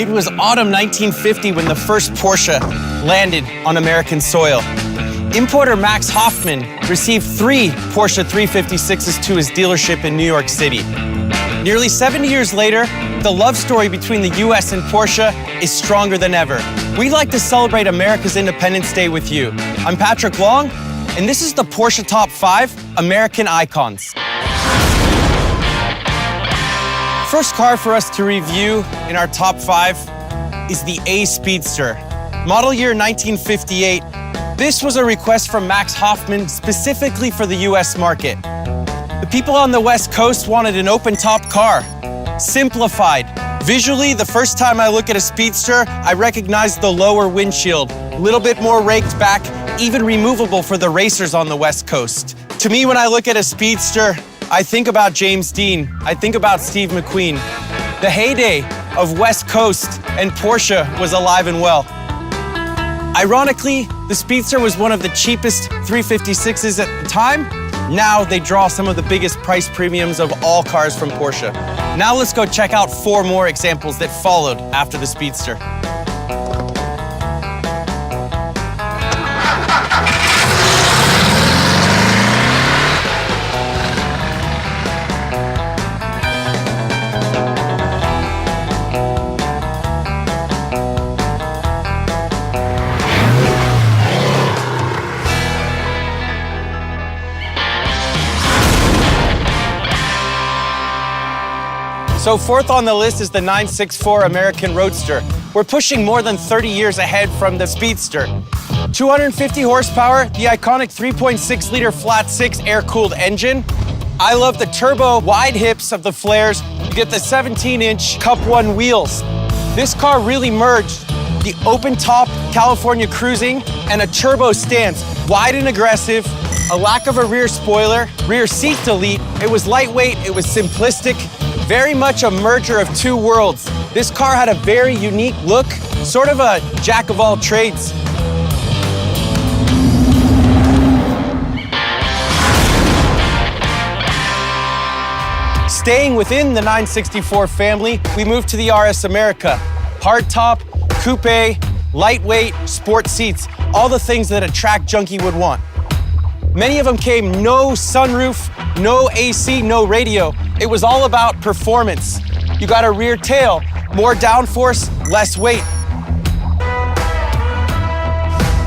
It was autumn 1950 when the first Porsche landed on American soil. Importer Max Hoffman received 3 Porsche 356s to his dealership in New York City. Nearly 70 years later, the love story between the US and Porsche is stronger than ever. We'd like to celebrate America's Independence Day with you. I'm Patrick Long, and this is the Porsche Top 5 American Icons. First car for us to review in our top 5 is the A Speedster. Model year 1958. This was a request from Max Hoffman specifically for the US market. The people on the West Coast wanted an open-top car, simplified. Visually, the first time I look at a Speedster, I recognize the lower windshield, a little bit more raked back, even removable for the racers on the West Coast. To me, when I look at a Speedster, I think about James Dean, I think about Steve McQueen. The heyday of West Coast and Porsche was alive and well. Ironically, the Speedster was one of the cheapest 356s at the time. Now they draw some of the biggest price premiums of all cars from Porsche. Now let's go check out 4 more examples that followed after the Speedster. So fourth on the list is the 964 American Roadster. We're pushing more than 30 years ahead from the Speedster. 250 horsepower, the iconic 3.6-liter flat-6 air-cooled engine. I love the turbo wide hips of the flares. You get the 17-inch Cup 1 wheels. This car really merged the open-top California cruising and a turbo stance, wide and aggressive, a lack of a rear spoiler, rear seat delete. It was lightweight, it was simplistic, very much a merger of 2 worlds. This car had a very unique look, sort of a jack of all trades. Staying within the 964 family, we moved to the RS America. Hardtop, coupe, lightweight, sport seats, all the things that a track junkie would want. Many of them came no sunroof, no AC, no radio. It was all about performance. You got a rear tail, more downforce, less weight.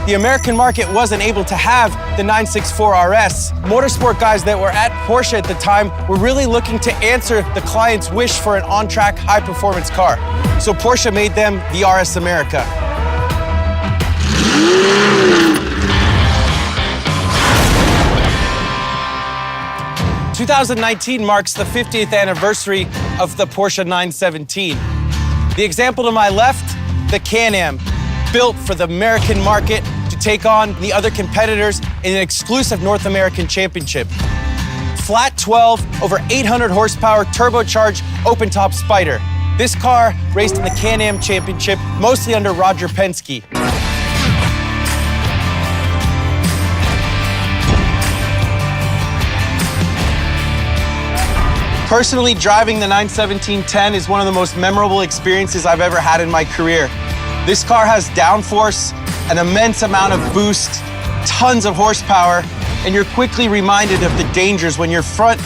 The American market wasn't able to have the 964 RS. Motorsport guys that were at Porsche at the time were really looking to answer the client's wish for an on-track, high-performance car. So Porsche made them the RS America. 2019 marks the 50th anniversary of the Porsche 917. The example to my left, the Can-Am, built for the American market to take on the other competitors in an exclusive North American championship. Flat 12, over 800 horsepower, turbocharged, open-top Spider. This car raced in the Can-Am championship, mostly under Roger Penske. Personally, driving the 917-10 is one of the most memorable experiences I've ever had in my career. This car has downforce, an immense amount of boost, tons of horsepower, and you're quickly reminded of the dangers when your front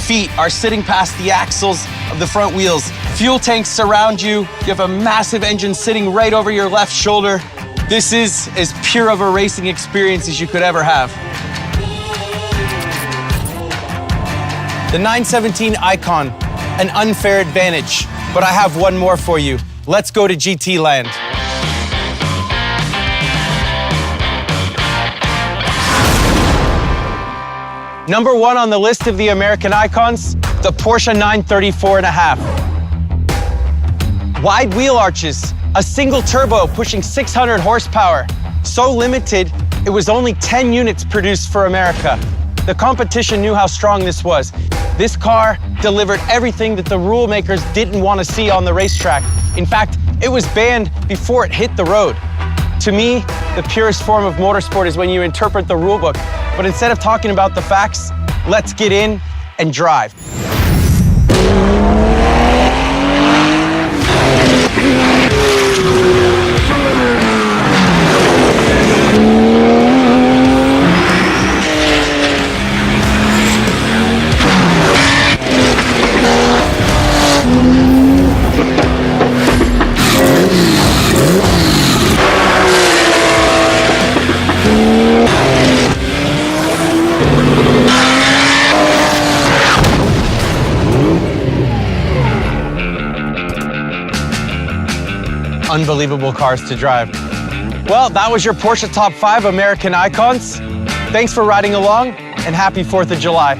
feet are sitting past the axles of the front wheels. Fuel tanks surround you. You have a massive engine sitting right over your left shoulder. This is as pure of a racing experience as you could ever have. The 917 Icon, an unfair advantage, but I have one more for you. Let's go to GT land. Number 1 on the list of the American Icons, the Porsche 934.5. Wide wheel arches, a single turbo pushing 600 horsepower. So limited, it was only 10 units produced for America. The competition knew how strong this was. This car delivered everything that the rule makers didn't want to see on the racetrack. In fact, it was banned before it hit the road. To me, the purest form of motorsport is when you interpret the rule book. But instead of talking about the facts, let's get in and drive. unbelievable cars to drive. Well, that was your Porsche Top 5 American Icons. Thanks for riding along, and happy 4th of July.